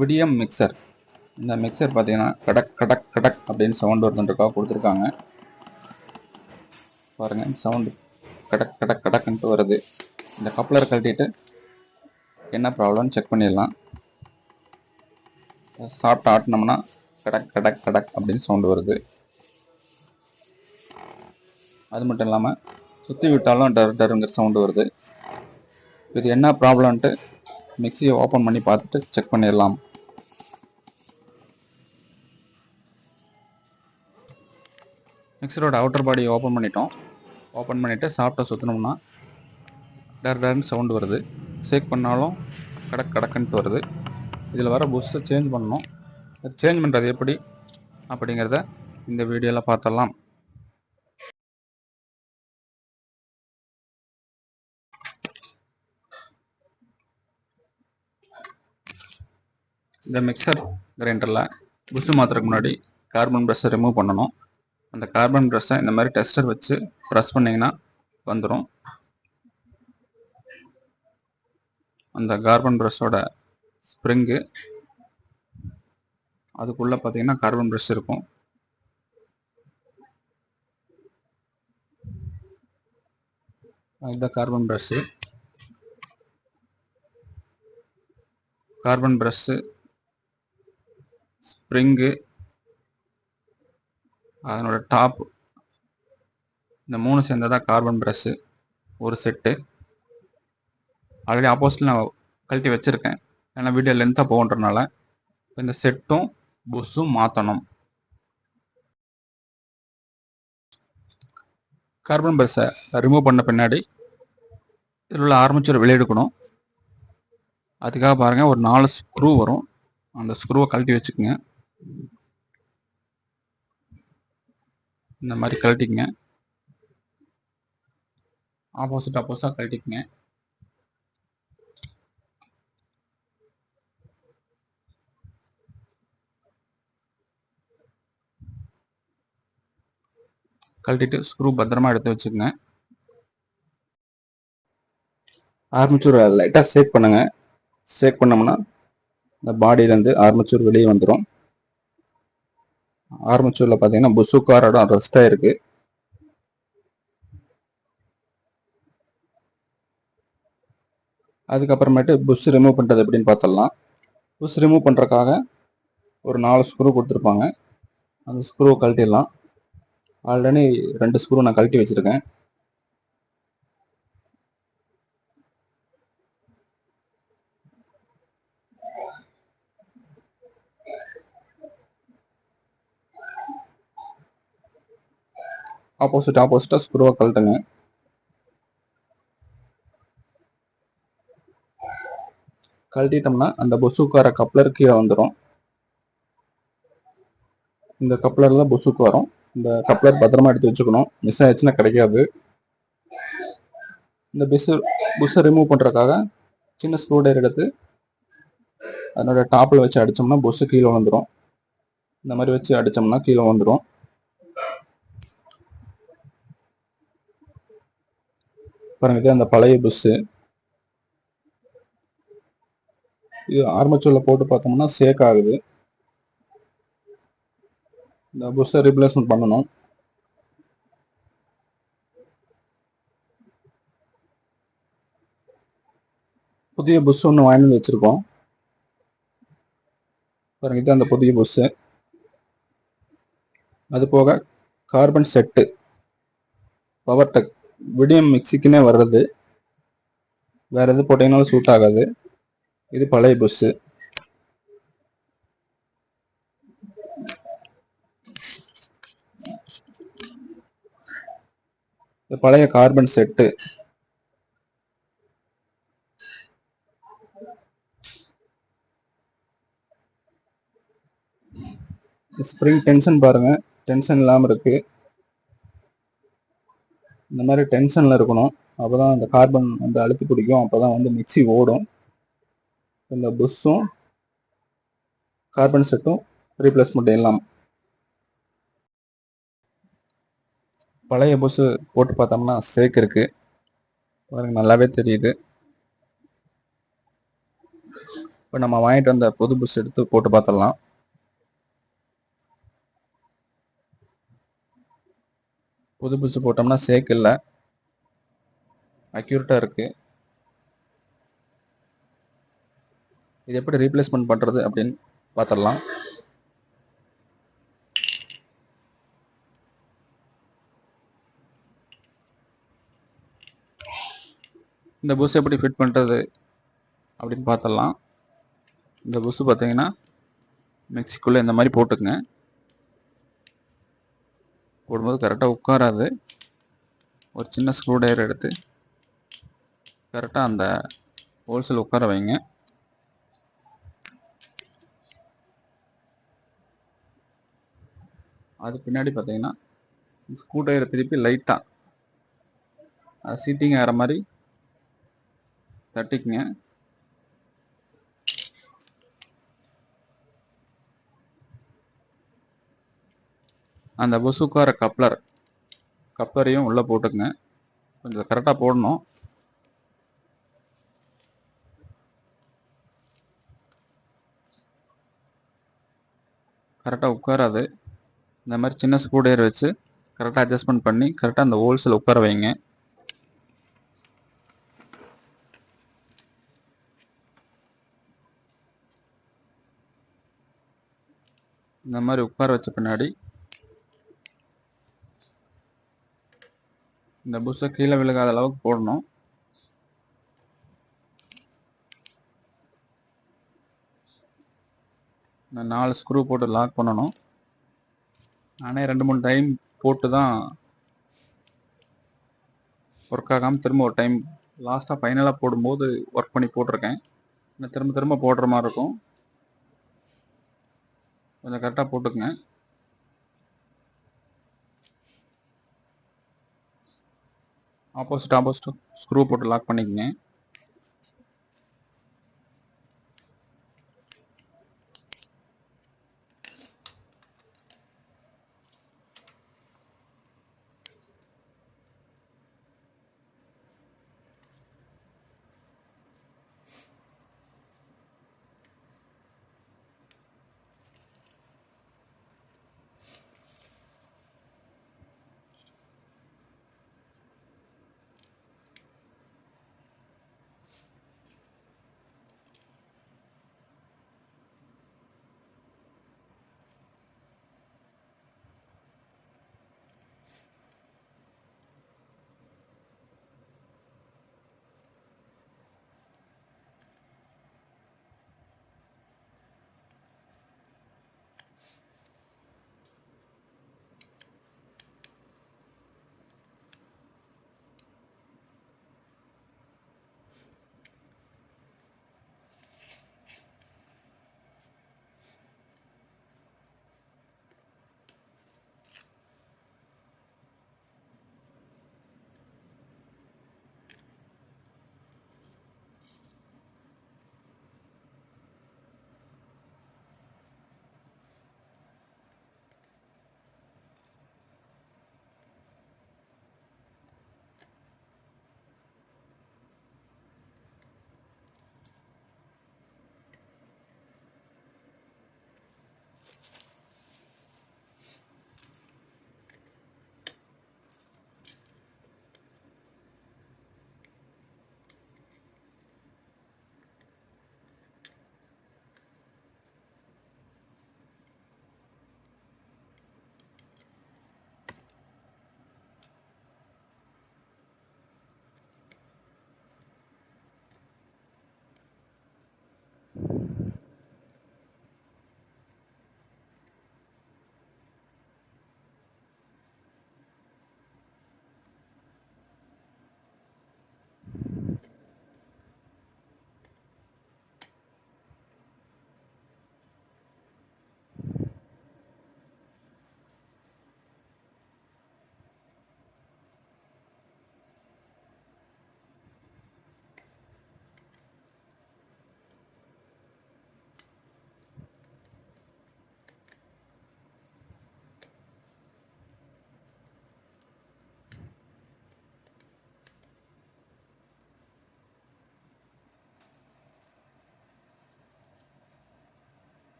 Vidiem mixer. இந்த mixer பார்த்தீங்கன்னா கடக் கடக் கடக் அப்படின்னு சவுண்ட் வருதுன்றக்காக கொடுத்துருக்காங்க. பாருங்கள், சவுண்டு கடக் கடக் கடக்குன்ட்டு வருது. இந்த கப்ளரை கழட்டிட்டு என்ன ப்ராப்ளம்னு செக் பண்ணிடலாம். சாப்பிட்டு ஆட்டினோம்னா கடக் கடக் கடக் அப்படின்னு சவுண்டு வருது. அது மட்டும் இல்லாமல் சுற்றி விட்டாலும் டர் டருங்கிற சவுண்டு வருது. இது என்ன ப்ராப்ளம்ன்ட்டு மிக்சியை ஓப்பன் பண்ணி பார்த்துட்டு செக் பண்ணிடலாம். மிக்சரோட அவுட்டர் பாடியை ஓப்பன் பண்ணிட்டோம். ஓப்பன் பண்ணிவிட்டு சாஃப்டாக சுற்றினோம்னா டர் டர்னு சவுண்டு வருது. ஷேக் பண்ணாலும் கடக் கடக்குன்ட்டு வருது. இதில் வர புஷ்ஷை சேஞ்ச் பண்ணணும். அது சேஞ்ச் பண்ணுறது எப்படி அப்படிங்கிறத இந்த வீடியோவில் பார்த்துடலாம். இந்த மிக்சர் கிரைண்டரில் புஷ்ஷு மாற்றுறதுக்கு முன்னாடி கார்பன் ப்ரஷ்ஷை ரிமூவ் பண்ணணும். அந்த கார்பன் ப்ரஷ்ஷை இந்த மாதிரி டெஸ்டர் வச்சு ப்ரெஸ் பண்ணிங்கன்னா வந்துடும். அந்த கார்பன் ப்ரஷ்ஷோட ஸ்ப்ரிங்கு அதுக்குள்ளே பார்த்தீங்கன்னா கார்பன் ப்ரஷ் இருக்கும். இதுதான் carbon brush. Carbon brush, spring, அதனோட டாப், இந்த 3 சேர்ந்ததான் கார்பன் ப்ரஷ்ஷு ஒரு செட்டு. ஆல்ரெடி ஆப்போசிட்டில் நான் கழட்டி வச்சுருக்கேன். ஏன்னா வீடியோ லென்த்தாக போகன்றனால இந்த செட்டும் புஷ்ஷும் மாற்றணும். கார்பன் ப்ரஷ்ஷை ரிமூவ் பண்ண பின்னாடி இதில் உள்ள ஆர்மேச்சர் வெளியே எடுக்கணும். அதுக்காக பாருங்கள், ஒரு 4 ஸ்க்ரூ வரும். அந்த ஸ்க்ரூவை கழட்டி வச்சுக்கோங்க. இந்த மாதிரி கழட்டிக்கங்க. ஆப்போசிட்டாக கழட்டிக்கங்க. கழட்டிட்டு ஸ்க்ரூ பத்திரமா எடுத்து வச்சுக்கோங்க. ஆர்மேச்சூரை லைட்டாக ஷேக் பண்ணுங்க. ஷேக் பண்ணோம்னா இந்த பாடியிலேருந்து ஆர்மேச்சூர் வெளியே வந்துடும். ஆர்மேச்சூரில் பார்த்தீங்கன்னா புஷ்ஷுக்கார இடம் ரெஸ்ட் ஆகிருக்கு. அதுக்கப்புறமேட்டு புஷ் ரிமூவ் பண்ணுறது எப்படின்னு பார்த்துடலாம். புஷ் ரிமூவ் பண்ணுறதுக்காக ஒரு 4 ஸ்க்ரூ கொடுத்துருப்பாங்க. அந்த ஸ்க்ரூவை கழட்டிடலாம். ஆல்ரெடி 2 ஸ்க்ரூ நான் கழட்டி வச்சுருக்கேன். ஆப்போசிட்டாக ஸ்க்ரூவை கழட்டுங்க. கழட்டிட்டோம்னா அந்த புஷ்ஷுக்கார கப்ளர் கீழே வந்துடும். இந்த கப்ளர் தான் புஷ்ஷுக்கு வரும். இந்த கப்ளர் பத்திரமா எடுத்து வச்சுக்கணும். மிஸ் ஆயிடுச்சுன்னா கிடைக்காது. இந்த புஷ்ஷை ரிமூவ் பண்ணுறதுக்காக சின்ன ஸ்க்ரூ ட்ரைவர் எடுத்து அதனோட டாப்பில் வச்சு அடித்தோம்னா புஷ்ஷு கீழே வந்துடும். இந்த மாதிரி வச்சு அடித்தோம்னா கீழே வந்துடும். பாருங்க, இது அந்த பழைய புஷ்ஷு. இது ஆர்மேச்சூரில் போட்டு பார்த்தோம்னா ஷேக் ஆகுது. இந்த புஷ்ஷை ரீப்ளேஸ்மெண்ட் பண்ணணும். புதிய புஷ் ஒன்று வாங்கி வச்சுருக்கோம். பாருங்க, இது அந்த புதிய புஷ்ஷு. அது போக carbon set power tech Vidiem மிக்சிக்குன்னே வர்றது. வேறு எது போட்டிங்கனாலும் சூட் ஆகாது. இது பழைய புஷ்ஷு. இது பழைய கார்பன் செட்டு. ஸ்ப்ரிங் டென்ஷன் பாருங்க, டென்ஷன் இல்லாமல் இருக்கு. இந்த மாதிரி டென்ஷனில் இருக்கணும். அப்போ தான் அந்த கார்பன் வந்து அழுத்தி பிடிக்கும். அப்போ தான் வந்து மிக்சி ஓடும். இந்த புஷ்ஷும் கார்பன் செட்டும் ரீப்ளேஸ்மெண்ட் எல்லாம். பழைய புஷ்ஷு போட்டு பார்த்தோம்னா ஷேக் இருக்கு. பாருங்க, நல்லாவே தெரியுது. இப்போ நம்ம வாங்கிட்டு வந்த புது புஷ் எடுத்து போட்டு பார்த்துடலாம். புது புஷ் போட்டோம்னா சேக் இல்லை, அக்யூரேட்டாக இருக்குது. இது எப்படி ரீப்ளேஸ்மெண்ட் பண்ணுறது அப்படின்னு பார்த்துடலாம். இந்த புஷ் எப்படி ஃபிட் பண்ணுறது அப்படின்னு பார்த்துடலாம். இந்த புஷ் பார்த்தீங்கன்னா மெக்சிக்குள்ளே இந்த மாதிரி போட்டுக்குங்க. போடும்போது கரெக்டாக உட்காராது. ஒரு சின்ன ஸ்க்ரூ ட்ரைவர் எடுத்து கரெக்டாக அந்த ஹோல்ஸில் உட்கார வைங்க. அது பின்னாடி பார்த்தீங்கன்னா ஸ்க்ரூ ட்ரைவரை திருப்பி லைட்டாக அது சீட்டிங் ஆகிற மாதிரி தட்டிக்குங்க. அந்த புஷ் உட்கார கப்ளரையும் உள்ளே போட்டுக்குங்க. கொஞ்சம் கரெக்டாக போடணும். கரெக்டாக உட்காராது. இந்த மாதிரி சின்ன ஸ்க்ரூ ட்ரைவர் வச்சு கரெக்டாக அட்ஜஸ்ட்மெண்ட் பண்ணி கரெக்டாக அந்த ஹோல்ஸில் உட்கார வைங்க. இந்த மாதிரி உட்கார வச்ச பின்னாடி இந்த புஷ்ஷை கீழே விழுகாத அளவுக்கு போடணும். இந்த 4 ஸ்க்ரூ போட்டு லாக் பண்ணணும். நானே 2-3 டைம் போட்டு தான் ஒர்க் ஆகாமல் திரும்ப ஒரு டைம் லாஸ்ட்டாக ஃபைனலாக போடும்போது ஒர்க் பண்ணி போட்டிருக்கேன். இன்னும் திரும்ப திரும்ப போடுற மாதிரி இருக்கும். கொஞ்சம் கரெக்டாக போட்டுக்குங்க. ஆப்போசிட் ஸ்க்ரூ போட்டு லாக் பண்ணிக்கங்க.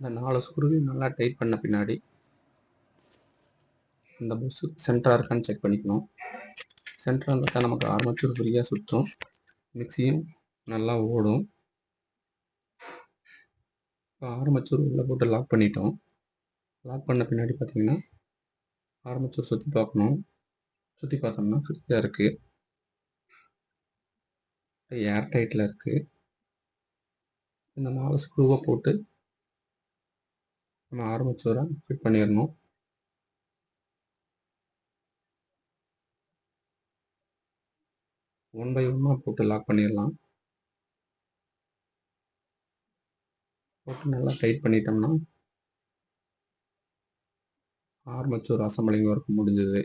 இந்த 4 ஸ்க்ரூவையும் நல்லா டைட் பண்ண பின்னாடி இந்த புஷ் சென்டராக இருக்கான்னு செக் பண்ணிக்கணும். சென்டராக இருந்தால் தான் நமக்கு ஆர்மேச்சர் ஃப்ரீயாக சுற்றும், மிக்சியும் நல்லா ஓடும். இப்போ ஆர்மேச்சர் உள்ளே போட்டு லாக் பண்ணிட்டோம். லாக் பண்ண பின்னாடி பார்த்தீங்கன்னா ஆர்மேச்சர் சுற்றி பார்க்கணும். சுற்றி பார்த்தோம்னா ஃப்ரீயாக இருக்குது, ஏர் டைட்டில் இருக்குது. இந்த 4 ஸ்க்ரூவை போட்டு நம்ம ஆர்மேச்சரை ஃபிட் பண்ணிடணும். ஒன் பை ஒன்னாக போட்டு லாக் பண்ணிடலாம். போட்டு நல்லா டைட் பண்ணிட்டோம்னா ஆர்மேச்சர் அசம்பிளிங் ஒர்க் முடிஞ்சது.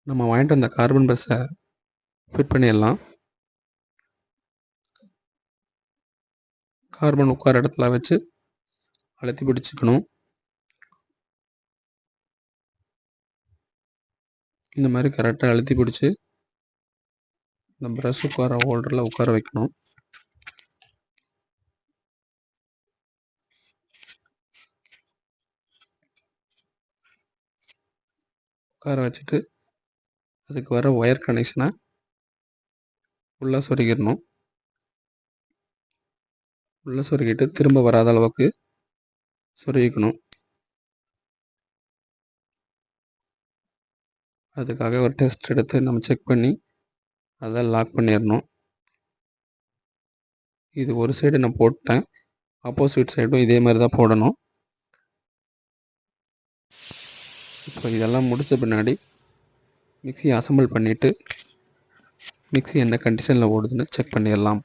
நம்ம வாங்கிட்டு வந்த கார்பன் பிரஷ்ஷை ஃபிட் பண்ணிடலாம். கார்பன் உட்கார இடத்துல வச்சு அழுத்தி பிடிச்சிக்கணும். இந்த மாதிரி கரெக்டாக அழுத்தி பிடிச்சி இந்த ப்ரஷ் உட்கார ஹோல்டரில் உட்கார வைக்கணும். உட்கார வச்சுட்டு அதுக்கு வர ஒயர் கனெக்ஷனை உள்ளே சொருகிடணும். உள்ளே சொருகிட்டு திரும்ப வராத அளவுக்கு சொருகிக்கணும். அதுக்காக ஒரு டெஸ்ட் எடுத்து நம்ம செக் பண்ணி அதை லாக் பண்ணிடணும். இது ஒரு சைடு நான் போட்டேன், ஆப்போசிட் சைடும் இதே மாதிரி தான் போடணும். இப்போ இதெல்லாம் முடித்த பின்னாடி மிக்ஸி அசம்பிள் பண்ணிவிட்டு மிக்ஸி என்ன கண்டிஷனில் ஓடுதுன்னு செக் பண்ணிடலாம்.